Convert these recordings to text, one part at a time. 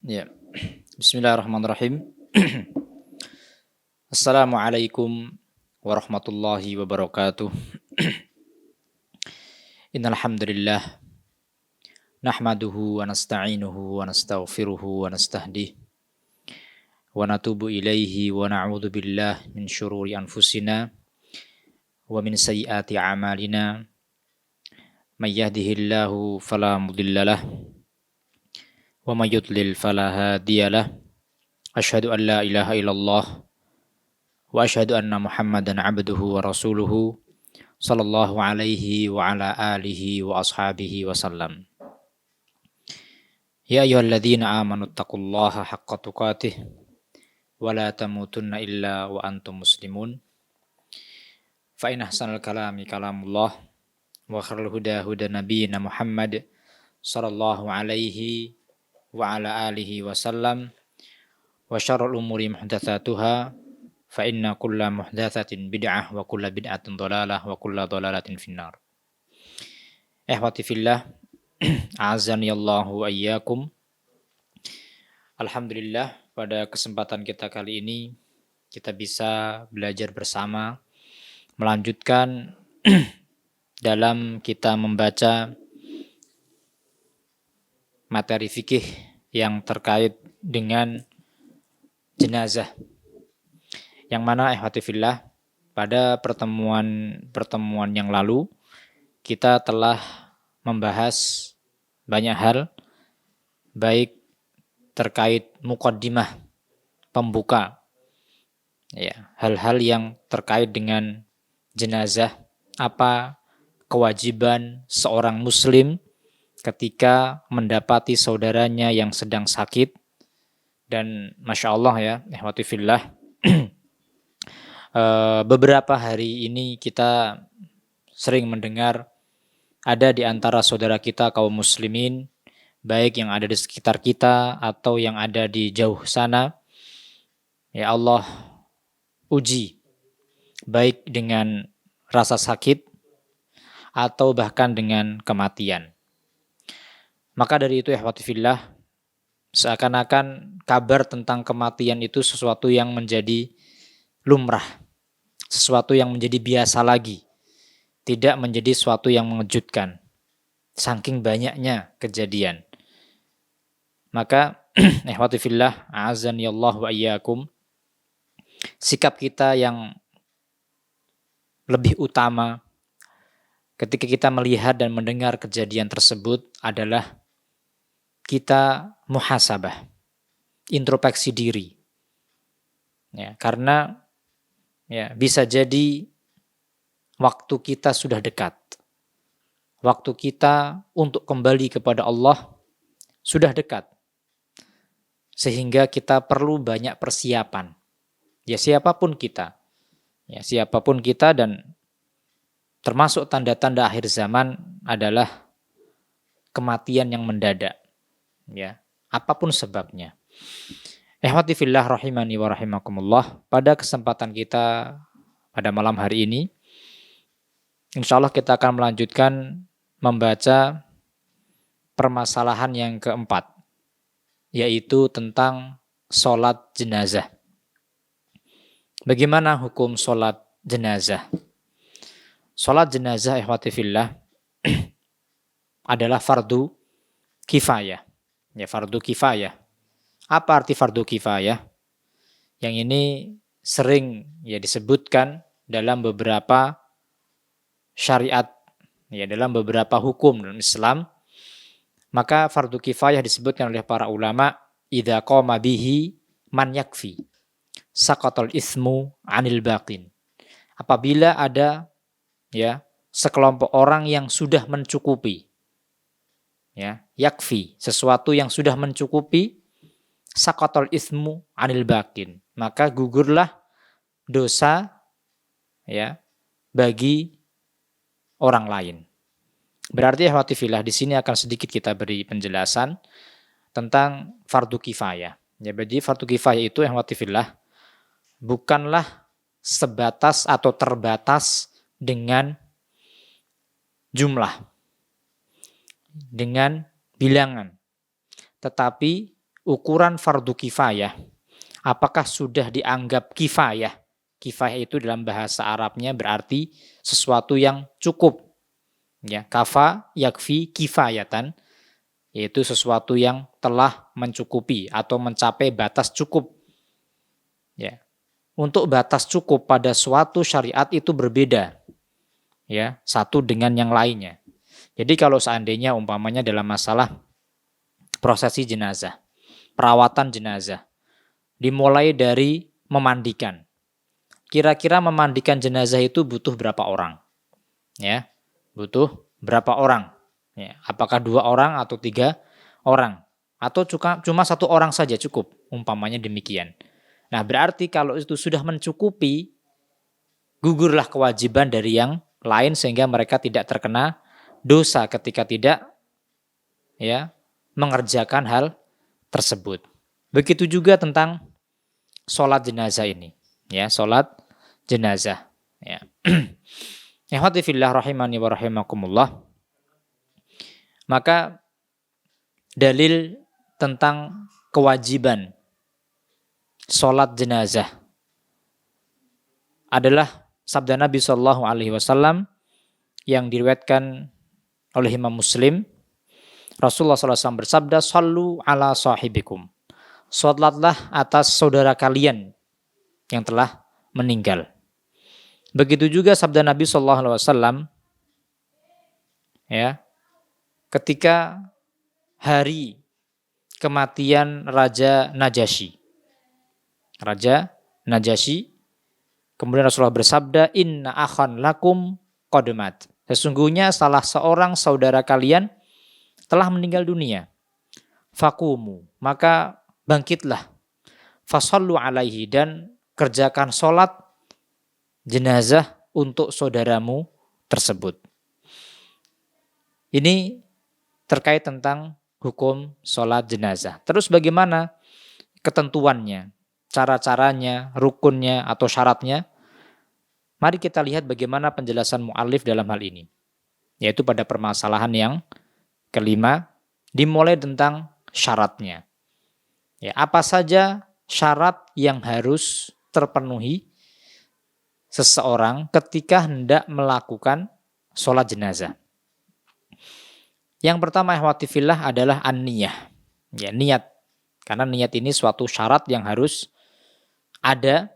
Ya, Bismillahirrahmanirrahim. Assalamualaikum warahmatullahi wabarakatuh. Innal hamdalillah nahmaduhu wa nasta'inuhu wa nastaghfiruhu wa nastahdihi wa natubu ilaihi wa na'udzu billahi min syururi anfusina wa min sayyiati a'malina. May yahdihillahu fala mudhillalah wa may yudlil fala hadiyalah. Asyhadu an la ilaha illallah wa asyhadu anna Muhammadan abduhu wa rasuluhu sallallahu alaihi wa ala alihi wa ashabihi wa sallam. Ya ayyuhalladzina amanu taqullaha haqqa tuqatih wa la tamutunna illa wa antum muslimun. Fa in ahsanal kalami kalamullah wa khairul huda huda nabiyyina Muhammad sallallahu alaihi wa ala alihi wa sallam wa syarrul umuri muhdatsatuha fa inna kulla muhdatsatin bid'ah wa kulla bid'atin dhalalah wa kulla dhalalatin finnar. Ikhwati fillah, a'azzani Allahu wa iyyakum. Alhamdulillah, pada kesempatan kita kali ini kita bisa belajar bersama melanjutkan dalam kita membaca materi fikih yang terkait dengan jenazah. Yang mana ikhwati fillah, pada pertemuan yang lalu kita telah membahas banyak hal, baik terkait muqaddimah, pembuka, ya, hal-hal yang terkait dengan jenazah, apa kewajiban seorang muslim ketika mendapati saudaranya yang sedang sakit. Dan Masya Allah ya, ikhwati fillah, beberapa hari ini kita sering mendengar ada di antara saudara kita kaum muslimin, baik yang ada di sekitar kita atau yang ada di jauh sana, ya Allah uji baik dengan rasa sakit atau bahkan dengan kematian. Maka dari itu ikhwati fillah, seakan-akan kabar tentang kematian itu sesuatu yang menjadi lumrah, sesuatu yang menjadi biasa lagi, tidak menjadi sesuatu yang mengejutkan, saking banyaknya kejadian. Maka ikhwati fillah, a'azzani Allah wa iyyakum, sikap kita yang lebih utama ketika kita melihat dan mendengar kejadian tersebut adalah kita muhasabah, introspeksi diri. Ya, karena ya, bisa jadi waktu kita sudah dekat. Waktu kita untuk kembali kepada Allah sudah dekat. Sehingga kita perlu banyak persiapan. Ya siapapun kita. Ya siapapun kita, dan termasuk tanda-tanda akhir zaman adalah kematian yang mendadak. Ya, apapun sebabnya. Ikhwati fillah rahimani wa rahimakumullah, pada kesempatan kita pada malam hari ini, insya Allah kita akan melanjutkan membaca permasalahan yang keempat, yaitu tentang sholat jenazah. Bagaimana hukum sholat jenazah? Sholat jenazah ikhwati fillah adalah fardu kifayah. Ya, fardu kifayah. Apa arti fardu kifayah? Yang ini sering ya disebutkan dalam beberapa syariat, ya dalam beberapa hukum dalam Islam. Maka fardu kifayah disebutkan oleh para ulama, idza qama bihi man yakfi saqatal ismu 'anil baqin. Apabila ada ya sekelompok orang yang sudah mencukupi, ya, yakfi, sesuatu yang sudah mencukupi, saqatal ismu 'anil baqin, maka gugurlah dosa ya bagi orang lain. Berarti ikhwati fillah, di sini akan sedikit kita beri penjelasan tentang fardu kifayah. Ya, jadi fardu kifayah itu ikhwati fillah bukanlah sebatas atau terbatas dengan jumlah, dengan bilangan, tetapi ukuran fardu kifayah, apakah sudah dianggap kifayah? Kifayah itu dalam bahasa Arabnya berarti sesuatu yang cukup. Ya, kafa yakfi kifayatan, yaitu sesuatu yang telah mencukupi atau mencapai batas cukup. Ya. Untuk batas cukup pada suatu syariat itu berbeda. Ya, satu dengan yang lainnya. Jadi kalau seandainya umpamanya dalam masalah prosesi jenazah, perawatan jenazah, dimulai dari memandikan. Kira-kira memandikan jenazah itu butuh berapa orang? Ya, butuh berapa orang? Ya, apakah 2 orang atau 3 orang? Atau cuma 1 orang saja cukup? Umpamanya demikian. Nah, berarti kalau itu sudah mencukupi, gugurlah kewajiban dari yang lain sehingga mereka tidak terkena dosa ketika tidak ya mengerjakan hal tersebut. Begitu juga tentang sholat jenazah ini. Ya, sholat jenazah. Ya. Ikhwati fillah rahimani wa rahimakumullah. Maka dalil tentang kewajiban sholat jenazah adalah sabda Nabi Shallallahu Alaihi Wasallam yang diriwayatkan oleh Imam Muslim. Rasulullah SAW bersabda, "Sallu ala sahibikum." Sholatlah atas saudara kalian yang telah meninggal. Begitu juga sabda Nabi Shallallahu Alaihi Wasallam, ya, ketika hari kematian Raja Najasyi. Kemudian Rasulullah bersabda, "Inna akhan lakum qad mat." Sesungguhnya salah seorang saudara kalian telah meninggal dunia. Faqumu, maka bangkitlah. Fasallu alaihi, dan kerjakan sholat jenazah untuk saudaramu tersebut. Ini terkait tentang hukum sholat jenazah. Terus bagaimana ketentuannya, cara-caranya, rukunnya atau syaratnya? Mari kita lihat bagaimana penjelasan mu'allif dalam hal ini. Yaitu pada permasalahan yang kelima, dimulai tentang syaratnya. Ya, apa saja syarat yang harus terpenuhi seseorang ketika hendak melakukan sholat jenazah. Yang pertama, ikhwati fillah, adalah an-niyah. Ya, niat. Karena niat ini suatu syarat yang harus ada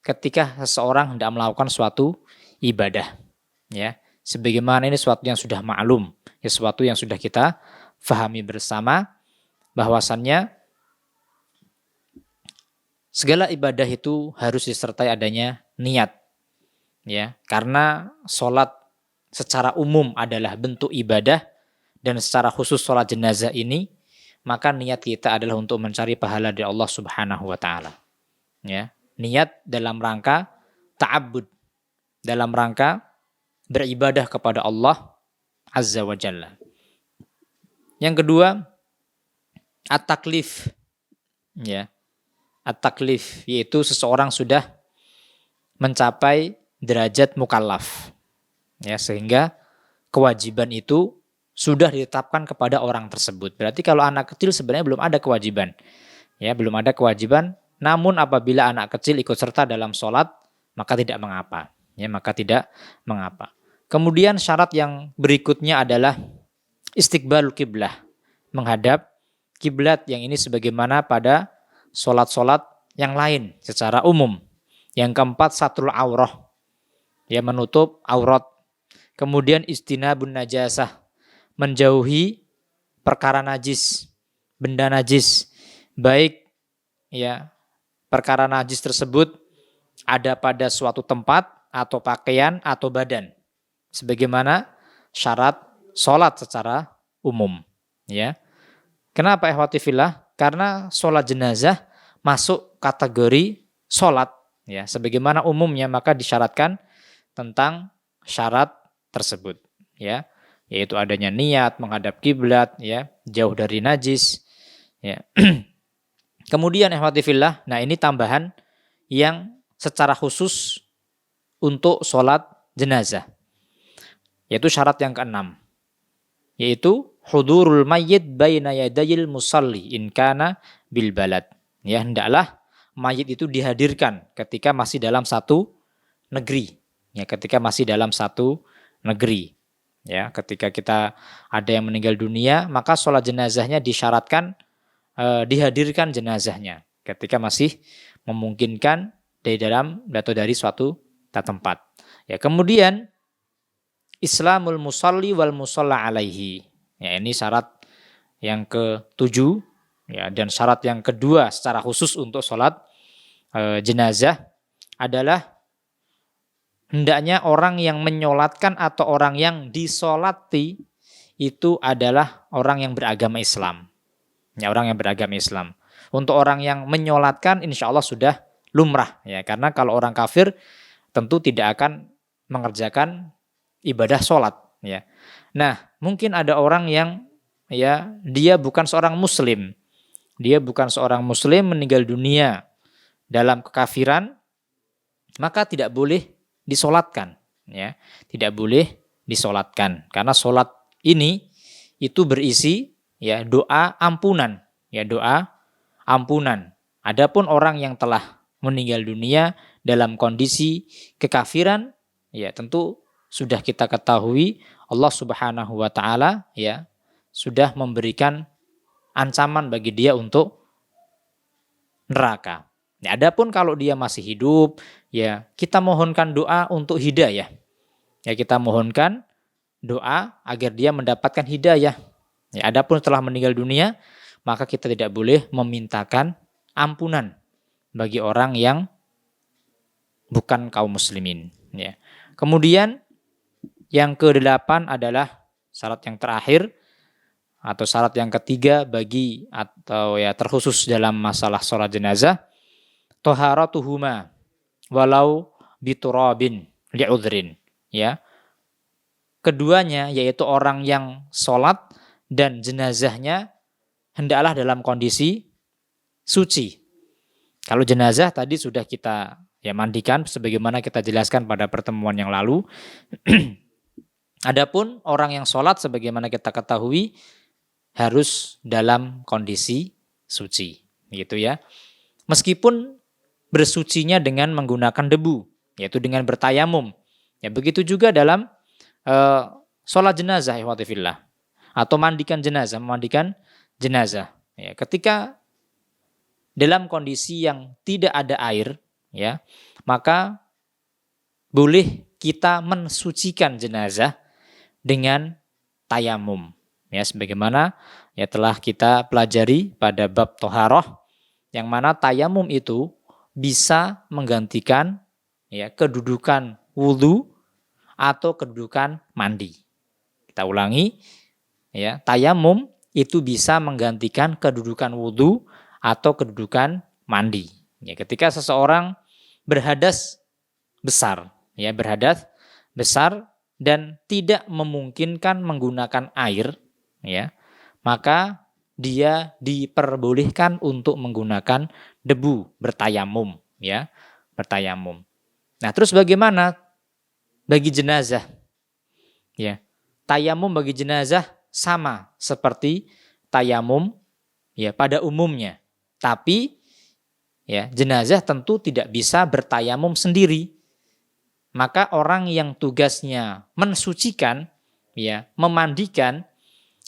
ketika seseorang hendak melakukan suatu ibadah. Ya, sebagaimana ini suatu yang sudah maklum, ya, suatu yang sudah kita fahami bersama, bahwasannya segala ibadah itu harus disertai adanya niat. Ya, karena sholat secara umum adalah bentuk ibadah, dan secara khusus sholat jenazah ini, maka niat kita adalah untuk mencari pahala dari Allah Subhanahu wa Ta'ala. Ya, niat dalam rangka ta'abbud, dalam rangka beribadah kepada Allah Azza wa Jalla. Yang kedua, at-taklif. Ya, at-taklif, yaitu seseorang sudah mencapai derajat mukallaf. Ya, sehingga kewajiban itu sudah ditetapkan kepada orang tersebut. Berarti kalau anak kecil sebenarnya belum ada kewajiban. Ya, belum ada kewajiban. Namun apabila anak kecil ikut serta dalam sholat, maka tidak mengapa. Ya, maka tidak mengapa. Kemudian syarat yang berikutnya adalah istiqbalul kiblah, menghadap kiblat, yang ini sebagaimana pada sholat-sholat yang lain secara umum. Yang keempat, satrul aurah, ya, menutup aurat. Kemudian istinabun najasah, menjauhi perkara najis, benda najis, baik ya perkara najis tersebut ada pada suatu tempat atau pakaian atau badan, sebagaimana syarat sholat secara umum. Ya, kenapa ikhwati fillah? Karena sholat jenazah masuk kategori sholat, ya, sebagaimana umumnya, maka disyaratkan tentang syarat tersebut, ya, yaitu adanya niat, menghadap kiblat, ya, jauh dari najis, ya. Kemudian ikhwati fillah, nah ini tambahan yang secara khusus untuk sholat jenazah, yaitu syarat yang keenam, yaitu hudurul mayyit baina yadayil musalli in kana bil balad. Ya, hendaklah mayit itu dihadirkan ketika masih dalam satu negeri. Ya, ketika masih dalam satu negeri. Ya, ketika kita ada yang meninggal dunia, maka sholat jenazahnya disyaratkan dihadirkan jenazahnya ketika masih memungkinkan dari dalam atau dari suatu tempat. Ya, kemudian Islamul musalli wal musalla alaihi. Ya, ini syarat yang ke-7 ya, dan syarat yang kedua secara khusus untuk sholat jenazah adalah hendaknya orang yang menyolatkan atau orang yang disolati itu adalah orang yang beragama Islam. Ya, orang yang beragama Islam. Untuk orang yang menyolatkan insya Allah sudah lumrah. Ya, karena kalau orang kafir tentu tidak akan mengerjakan ibadah sholat. Ya. Nah, mungkin ada orang yang ya dia bukan seorang muslim. Dia bukan seorang muslim meninggal dunia dalam kekafiran, maka tidak boleh disolatkan. Ya. Tidak boleh disolatkan. Karena sholat ini itu berisi ya doa ampunan, ya doa ampunan. Adapun orang yang telah meninggal dunia dalam kondisi kekafiran, ya tentu sudah kita ketahui Allah Subhanahu wa taala ya sudah memberikan ancaman bagi dia untuk neraka. Ya, adapun kalau dia masih hidup, ya kita mohonkan doa untuk hidayah. Ya kita mohonkan doa agar dia mendapatkan hidayah. Ya, adapun setelah meninggal dunia, maka kita tidak boleh memintakan ampunan bagi orang yang bukan kaum muslimin. Ya. Kemudian yang ke-8 adalah syarat yang terakhir atau syarat yang ketiga bagi atau ya terkhusus dalam masalah sholat jenazah, toharatuhuma walau biturabin li'udhrin. Ya. Keduanya yaitu orang yang sholat dan jenazahnya hendaklah dalam kondisi suci. Kalau jenazah tadi sudah kita ya mandikan sebagaimana kita jelaskan pada pertemuan yang lalu. Adapun orang yang sholat sebagaimana kita ketahui harus dalam kondisi suci, gitu ya. Meskipun bersucinya dengan menggunakan debu, yaitu dengan bertayamum. Ya begitu juga dalam sholat jenazah ikhwati fillah. Atau memandikan jenazah. Ya, ketika dalam kondisi yang tidak ada air, ya, maka boleh kita mensucikan jenazah dengan tayamum. Ya, sebagaimana ya telah kita pelajari pada bab toharoh, yang mana tayamum itu bisa menggantikan ya kedudukan wudhu atau kedudukan mandi. Kita ulangi. Ya, tayamum itu bisa menggantikan kedudukan wudhu atau kedudukan mandi. Ya, ketika seseorang berhadas besar, ya berhadas besar dan tidak memungkinkan menggunakan air, ya, maka dia diperbolehkan untuk menggunakan debu bertayamum, ya, bertayamum. Nah, terus bagaimana bagi jenazah? Ya, tayamum bagi jenazah sama seperti tayamum ya pada umumnya. Tapi ya jenazah tentu tidak bisa bertayamum sendiri. Maka orang yang tugasnya mensucikan ya, memandikan,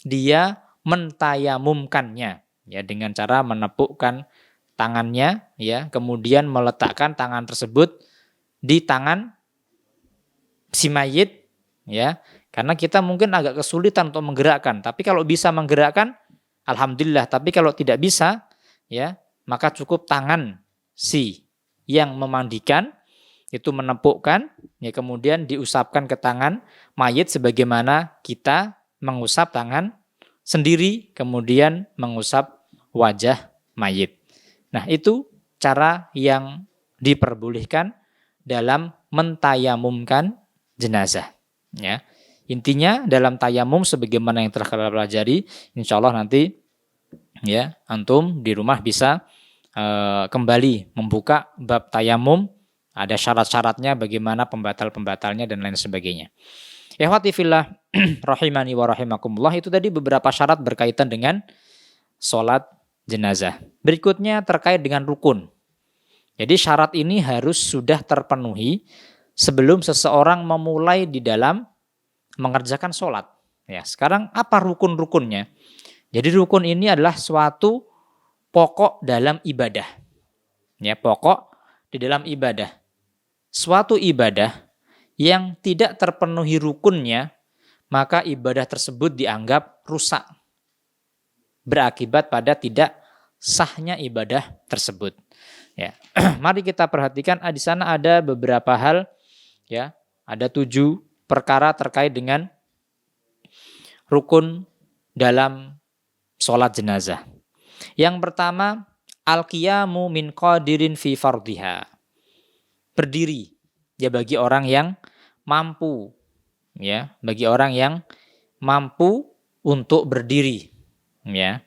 dia mentayamumkannya ya dengan cara menepukkan tangannya ya, kemudian meletakkan tangan tersebut di tangan si mayit ya. Karena kita mungkin agak kesulitan untuk menggerakkan. Tapi kalau bisa menggerakkan, alhamdulillah. Tapi kalau tidak bisa, ya maka cukup tangan si yang memandikan itu menepukkan, ya kemudian diusapkan ke tangan mayit sebagaimana kita mengusap tangan sendiri, kemudian mengusap wajah mayit. Nah itu cara yang diperbolehkan dalam mentayamumkan jenazah. Ya. Intinya dalam tayamum sebagaimana yang telah kita pelajari, insya Allah nanti ya antum di rumah bisa kembali membuka bab tayamum, ada syarat-syaratnya, bagaimana pembatal-pembatalnya dan lain sebagainya. Ikhwati fillah rahimani wa rahimakumullah, itu tadi beberapa syarat berkaitan dengan sholat jenazah. Berikutnya terkait dengan rukun. Jadi syarat ini harus sudah terpenuhi sebelum seseorang memulai di dalam mengerjakan sholat. Ya, sekarang apa rukun-rukunnya? Jadi rukun ini adalah suatu pokok dalam ibadah. Ya, pokok di dalam ibadah. Suatu ibadah yang tidak terpenuhi rukunnya, maka ibadah tersebut dianggap rusak. Berakibat pada tidak sahnya ibadah tersebut. Ya, mari kita perhatikan di sana ada beberapa hal, ya, ada 7 perkara terkait dengan rukun dalam sholat jenazah. Yang pertama, al-qiyamu min qadirin fi fardhiha. Berdiri, ya, bagi orang yang mampu, ya, bagi orang yang mampu untuk berdiri, ya.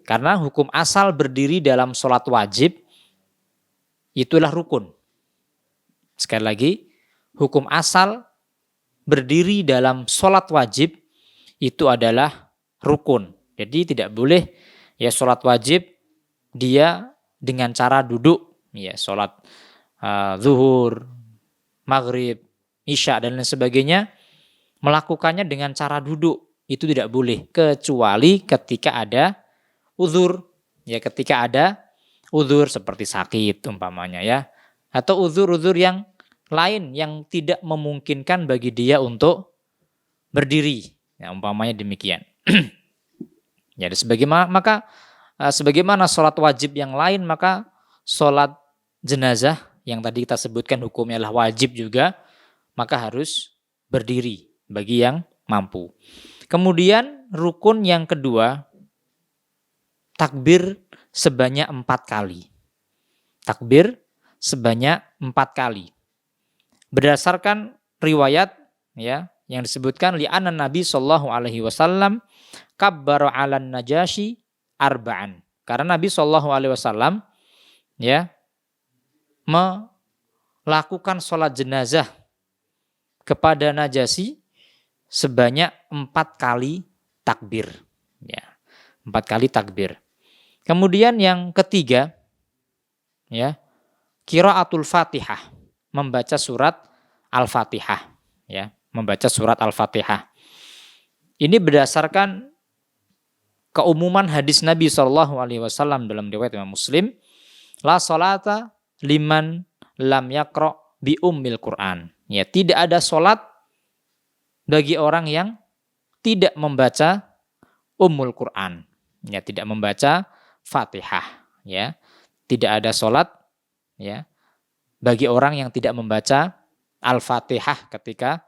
Karena hukum asal berdiri dalam sholat wajib itulah rukun. Sekali lagi, hukum asal berdiri dalam sholat wajib itu adalah rukun. Jadi tidak boleh ya sholat wajib dia dengan cara duduk, ya, sholat zuhur, maghrib, isya dan lain sebagainya, melakukannya dengan cara duduk. Itu tidak boleh kecuali ketika ada uzur, ya, ketika ada uzur seperti sakit umpamanya, ya, atau uzur-uzur yang lain yang tidak memungkinkan bagi dia untuk berdiri, ya, umpamanya demikian. Jadi sebagaimana sholat wajib yang lain, maka sholat jenazah yang tadi kita sebutkan hukumnya adalah wajib juga, maka harus berdiri bagi yang mampu. Kemudian rukun yang kedua, takbir sebanyak 4 kali. Takbir sebanyak 4 kali. Berdasarkan riwayat, ya, yang disebutkan li'anna Nabi sallallahu alaihi wasallam kabbara 'alan Najasyi arba'an. Karena Nabi sallallahu alaihi wasallam, ya, melakukan sholat jenazah kepada Najasyi sebanyak 4 kali takbir, ya. 4 kali takbir. Kemudian yang ketiga, ya, qiraatul Fatihah, membaca surat Al-Fatihah, ya, membaca surat Al-Fatihah. Ini berdasarkan keumuman hadis Nabi SAW dalam riwayat Imam Muslim, la sholata liman lam yaqra bi ummil Quran. Ya, tidak ada sholat bagi orang yang tidak membaca ummul Quran, ya, tidak membaca Fatihah, ya. Tidak ada sholat, ya, bagi orang yang tidak membaca Al-Fatihah ketika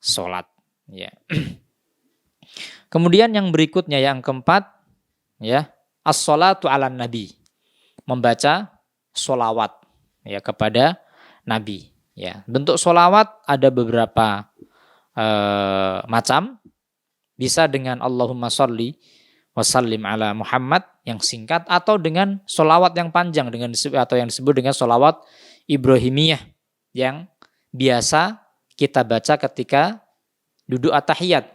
sholat, ya. Kemudian yang berikutnya, yang keempat, ya, as-sholatu ala nabi, membaca sholawat, ya, kepada Nabi, ya. Bentuk sholawat ada beberapa macam, bisa dengan Allahumma sholli wasallim ala Muhammad yang singkat, atau dengan sholawat yang panjang atau yang disebut dengan sholawat Ibrahimiyah yang biasa kita baca ketika duduk at-tahiyat,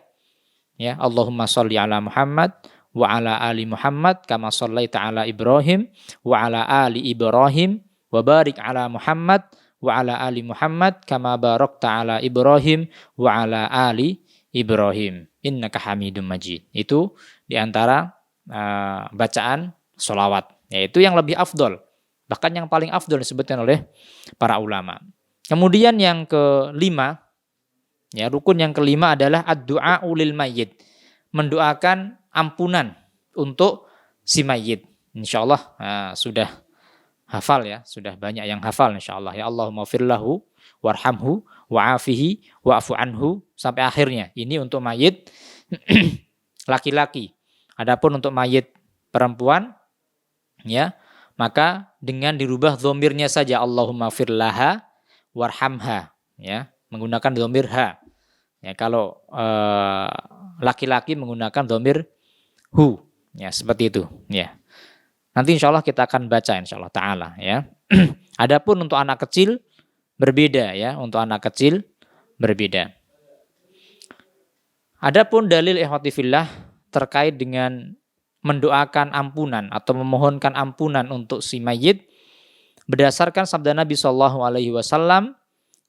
ya, Allahumma sholli ala Muhammad wa ala ali Muhammad kama shallaita ala Ibrahim wa ala ali Ibrahim wa barik ala Muhammad wa ala ali Muhammad kama barakta ala Ibrahim wa ala ali Ibrahim innaka Hamidum Majid. Itu diantara bacaan sholawat, yaitu yang lebih afdol, bahkan yang paling afdol disebutkan oleh para ulama. Kemudian yang kelima, ya, rukun yang kelima adalah ad-du'a lil mayyit, mendoakan ampunan untuk si mayyit. Insyaallah sudah hafal, ya, sudah banyak yang hafal insyaallah, ya, Allahumma firlahu warhamhu wa'afihi wa'fu anhu sampai akhirnya. Ini untuk mayit laki-laki. Adapun untuk mayit perempuan, ya, maka dengan dirubah dhomirnya saja, Allahumma firlaha warhamha, ya, menggunakan dhamir ha. Ya, kalau laki-laki menggunakan dhamir hu, ya, seperti itu, ya. Nanti insyaallah kita akan baca insyaallah taala, ya. Adapun untuk anak kecil berbeda, ya, untuk anak kecil berbeda. Adapun dalil ikhwati fillah terkait dengan mendoakan ampunan atau memohonkan ampunan untuk si mayit berdasarkan sabda Nabi Shallallahu Alaihi Wasallam,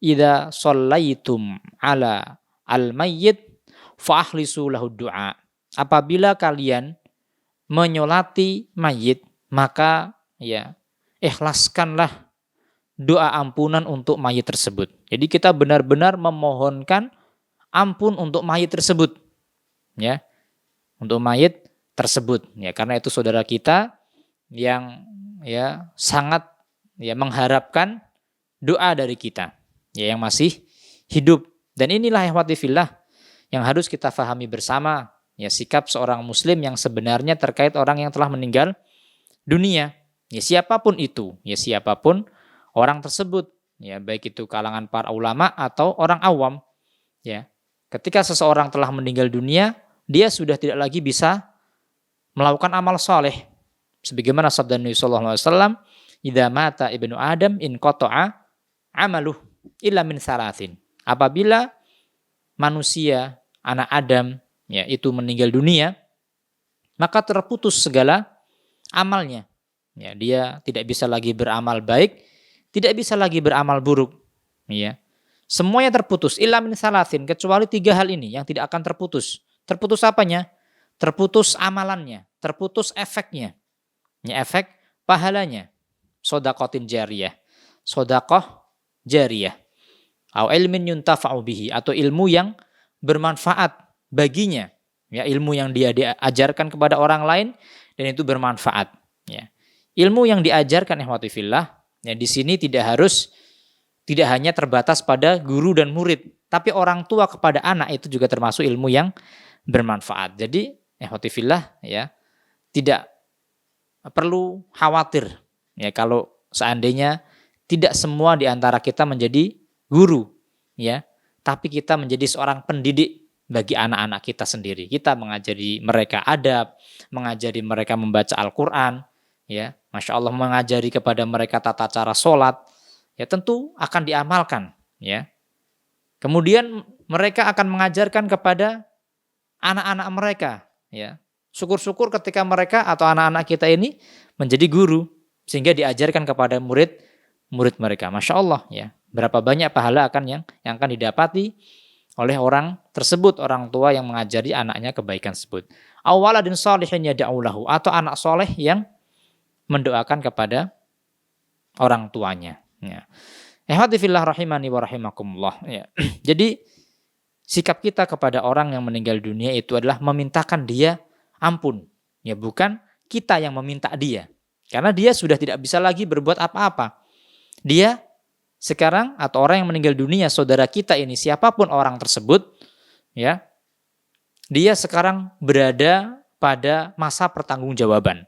"Idza shallaitum ala al-mayyit fa akhlisu lahu du'a." Apabila kalian menyolati mayit, maka ya ikhlaskanlah doa ampunan untuk mayit tersebut. Jadi kita benar-benar memohonkan ampun untuk mayit tersebut, ya, untuk mayit tersebut, ya, karena itu saudara kita yang ya sangat ya mengharapkan doa dari kita, ya, yang masih hidup. Dan inilah ikhwati fillah yang harus kita fahami bersama, ya, sikap seorang muslim yang sebenarnya terkait orang yang telah meninggal dunia. Ya, siapapun itu, ya, siapapun orang tersebut, ya, baik itu kalangan para ulama atau orang awam, ya. Ketika seseorang telah meninggal dunia, dia sudah tidak lagi bisa melakukan amal soleh. Sebagaimana sabda Nabi sallallahu alaihi wasallam, "Idza mata ibnu Adam in qata'a amaluh illa min salasin." Apabila manusia, anak Adam, ya, itu meninggal dunia, maka terputus segala amalnya. Ya, dia tidak bisa lagi beramal baik, tidak bisa lagi beramal buruk, ya. Semuanya terputus illa min salasin, kecuali 3 hal ini yang tidak akan terputus. Terputus apanya? Terputus amalannya, terputus efeknya. Ya, efek pahalanya. Shadaqatin jariyah. Shadaqah jariyah. Au ilmin yuntafa'u bihi, atau ilmu yang bermanfaat baginya. Ya, ilmu yang dia diajarkan kepada orang lain dan itu bermanfaat, ya. Ilmu yang diajarkan ikhwati fillah, ya, di sini tidak hanya terbatas pada guru dan murid, tapi orang tua kepada anak itu juga termasuk ilmu yang bermanfaat. Jadi ikhwati fillah, ya, tidak perlu khawatir, ya, kalau seandainya tidak semua di antara kita menjadi guru, ya, tapi kita menjadi seorang pendidik bagi anak-anak kita sendiri. Kita mengajari mereka adab, mengajari mereka membaca Al-Quran, ya, Masya Allah, mengajari kepada mereka tata cara sholat, ya, tentu akan diamalkan, ya. Kemudian mereka akan mengajarkan kepada anak-anak mereka, ya. Syukur-syukur ketika mereka atau anak-anak kita ini menjadi guru, sehingga diajarkan kepada murid mereka. Masya Allah, ya. Berapa banyak pahala yang akan didapati oleh orang tersebut, orang tua yang mengajari anaknya kebaikan tersebut. Awaladin sholihin yad'u lahu, atau anak soleh yang mendoakan kepada orang tuanya, ya. Ikhwati fillah rahimani wa rahimakumullah, ya. Jadi sikap kita kepada orang yang meninggal dunia itu adalah memintakan dia ampun, ya, bukan kita yang meminta dia. Karena dia sudah tidak bisa lagi berbuat apa-apa. Dia sekarang, atau orang yang meninggal dunia, saudara kita ini, siapapun orang tersebut, ya, dia sekarang berada pada masa pertanggungjawaban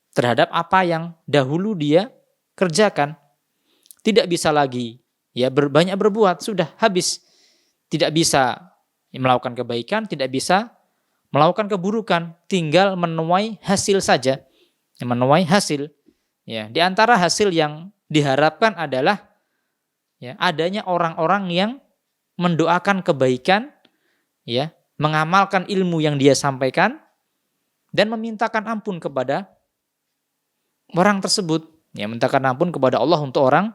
terhadap apa yang dahulu dia kerjakan. Tidak bisa lagi, ya, banyak berbuat, sudah habis. Tidak bisa melakukan kebaikan, tidak bisa melakukan keburukan, tinggal menuai hasil saja. Menuai hasil, ya. Di antara hasil yang diharapkan adalah, ya, adanya orang-orang yang mendoakan kebaikan, ya, mengamalkan ilmu yang dia sampaikan dan memintakan ampun kepada orang tersebut, ya, mintakan ampun kepada Allah untuk orang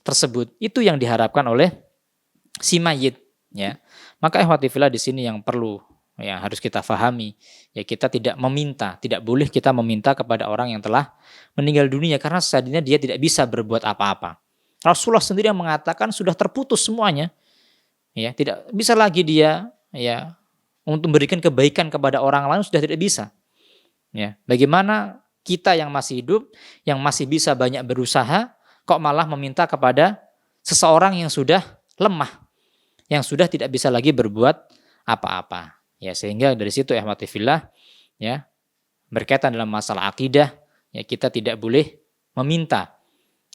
tersebut. Itu yang diharapkan oleh si mayit, ya. Maka ikhwati fillah di sini yang perlu, ya, harus kita fahami, ya, kita tidak boleh kita meminta kepada orang yang telah meninggal dunia, karena sesungguhnya dia tidak bisa berbuat apa-apa. Rasulullah sendiri yang mengatakan sudah terputus semuanya, ya, tidak bisa lagi dia, ya, untuk memberikan kebaikan kepada orang lain, sudah tidak bisa, ya. Bagaimana kita yang masih hidup, yang masih bisa banyak berusaha, kok malah meminta kepada seseorang yang sudah lemah, yang sudah tidak bisa lagi berbuat apa-apa, ya. Sehingga dari situ ikhwati fillah, ya, berkaitan dalam masalah akidah, ya, kita tidak boleh meminta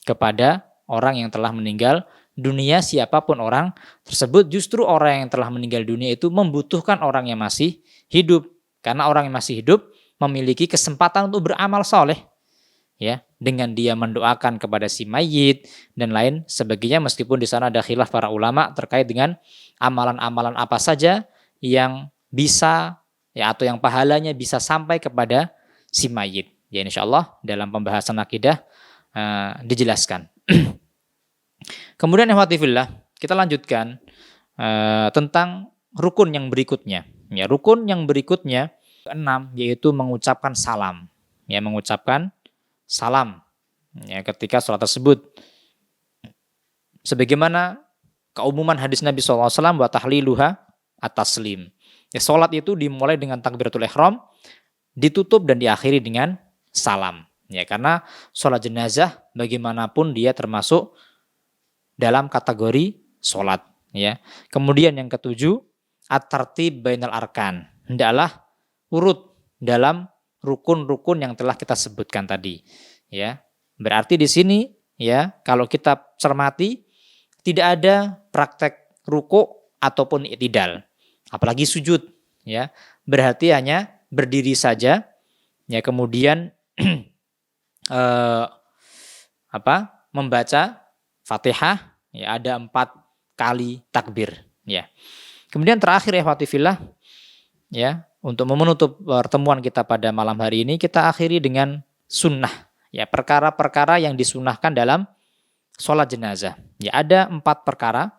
kepada orang yang telah meninggal dunia, siapapun orang tersebut. Justru orang yang telah meninggal dunia itu membutuhkan orang yang masih hidup, karena orang yang masih hidup memiliki kesempatan untuk beramal soleh, ya, dengan dia mendoakan kepada si mayit dan lain sebagainya. Meskipun di sana ada khilaf para ulama terkait dengan amalan-amalan apa saja yang bisa ya, atau yang pahalanya bisa sampai kepada si mayit. Ya, insyaallah dalam pembahasan akidah dijelaskan. Kemudian ikhwati fillah, kita lanjutkan tentang rukun yang berikutnya. Ya, rukun yang berikutnya keenam yaitu mengucapkan salam. Ya, mengucapkan salam ya ketika sholat tersebut. Sebagaimana keumuman hadis Nabi SAW, wa tahliluha at-taslim. Ya, sholat itu dimulai dengan takbiratul ihram, ditutup dan diakhiri dengan salam. Ya, karena sholat jenazah bagaimanapun dia termasuk dalam kategori sholat. Ya. Kemudian yang ketujuh, at-tartib bainal arkan. Hendaklah urut dalam rukun-rukun yang telah kita sebutkan tadi. Ya. Berarti di sini ya, kalau kita cermati tidak ada praktek ruku ataupun i'tidal, apalagi sujud. Ya. Berarti hanya berdiri saja. Ya, kemudian membaca Fatihah, ya, ada 4 kali takbir, ya. Kemudian terakhir ikhwati fillah, ya, untuk menutup pertemuan kita pada malam hari ini, kita akhiri dengan sunnah, ya, perkara-perkara yang disunahkan dalam sholat jenazah. Ya, ada 4 perkara.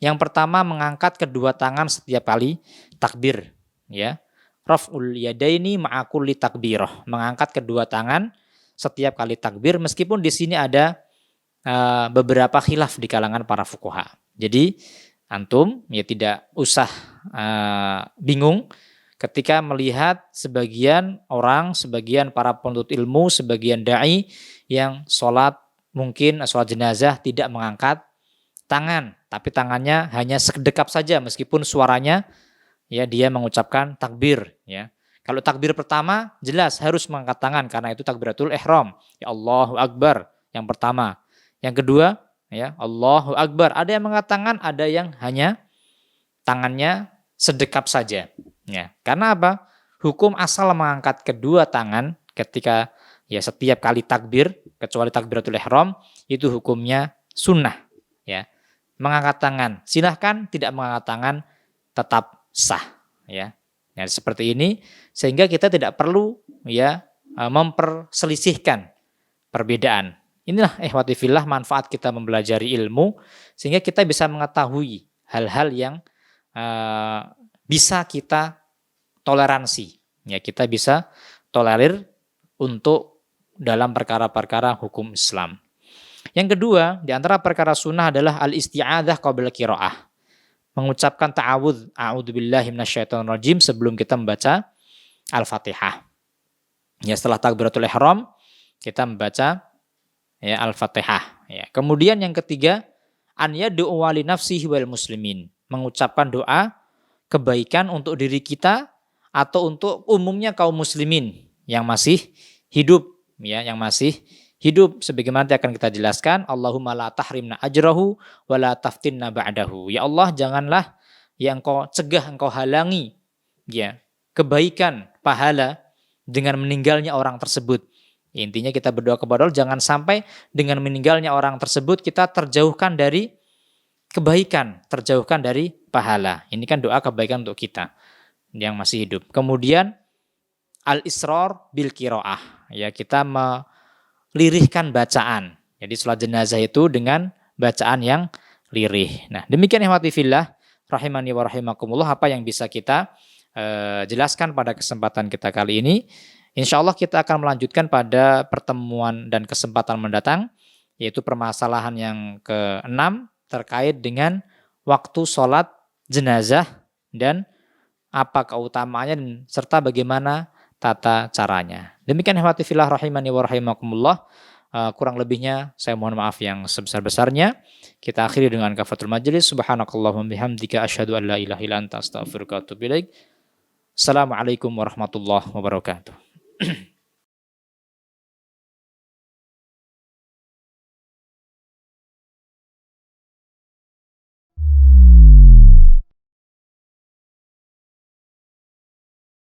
Yang pertama, mengangkat kedua tangan setiap kali takbir, ya. Raf'ul yadaini ma'a kulli takbirah, mengangkat kedua tangan setiap kali takbir, meskipun di sini ada beberapa khilaf di kalangan para fuqaha. Jadi antum ya tidak usah bingung ketika melihat sebagian orang, sebagian para penuntut ilmu, sebagian dai yang sholat jenazah tidak mengangkat tangan, tapi tangannya hanya sekedekap saja meskipun suaranya ya dia mengucapkan takbir, ya. Kalau takbir pertama jelas harus mengangkat tangan karena itu takbiratul ihram. Ya, Allahu Akbar yang pertama. Yang kedua, ya, Allahu Akbar. Ada yang mengangkat tangan, ada yang hanya tangannya sedekap saja. Ya. Karena apa? Hukum asal mengangkat kedua tangan ketika ya setiap kali takbir kecuali takbiratul ihram itu hukumnya sunnah, ya. Mengangkat tangan, silahkan, tidak mengangkat tangan tetap sah, ya. Ya, seperti ini sehingga kita tidak perlu ya memperselisihkan perbedaan. Inilah ikhwati fillah manfaat kita mempelajari ilmu sehingga kita bisa mengetahui hal-hal yang bisa kita toleransi. Ya, kita bisa tolerir untuk dalam perkara-perkara hukum Islam. Yang kedua, di antara perkara sunnah adalah al-isti'adzah qabla qiraah. Mengucapkan ta'awudz, a'udzubillahi minasyaitonirrajim sebelum kita membaca Al-Fatihah. Ya, setelah takbiratul ihram kita membaca ya Al-Fatihah, ya. Kemudian yang ketiga, an yad'u li nafsihi wal muslimin. Mengucapkan doa kebaikan untuk diri kita atau untuk umumnya kaum muslimin yang masih hidup, ya, yang masih hidup, sebagaimana nanti akan kita jelaskan. Allahumma la tahrimna ajrahu wa la taftinna ba'dahu. Ya Allah, janganlah ya engkau cegah, engkau halangi ya kebaikan, pahala dengan meninggalnya orang tersebut. Intinya kita berdoa kepada Allah jangan sampai dengan meninggalnya orang tersebut kita terjauhkan dari kebaikan, terjauhkan dari pahala. Ini kan doa kebaikan untuk kita yang masih hidup. Kemudian al-israr bil qiraah, ya, kita lirihkan bacaan. Jadi sholat jenazah itu dengan bacaan yang lirih. Nah, demikian ikhwati fillah rahimani wa rahimakumullah apa yang bisa kita jelaskan pada kesempatan kita kali ini. Insyaallah kita akan melanjutkan pada pertemuan dan kesempatan mendatang, yaitu permasalahan yang ke-6 terkait dengan waktu sholat jenazah dan apa keutamaannya serta bagaimana tata caranya. Demikian ikhwati fillah rahimani wa rahimakumullah. Kurang lebihnya saya mohon maaf yang sebesar-besarnya. Kita akhiri dengan kafatul majlis. Subhanakallahumma bihamdika asyhadu an la ilaha illa anta astaghfiruka wa atubu ilaik. Assalamualaikum warahmatullahi wabarakatuh.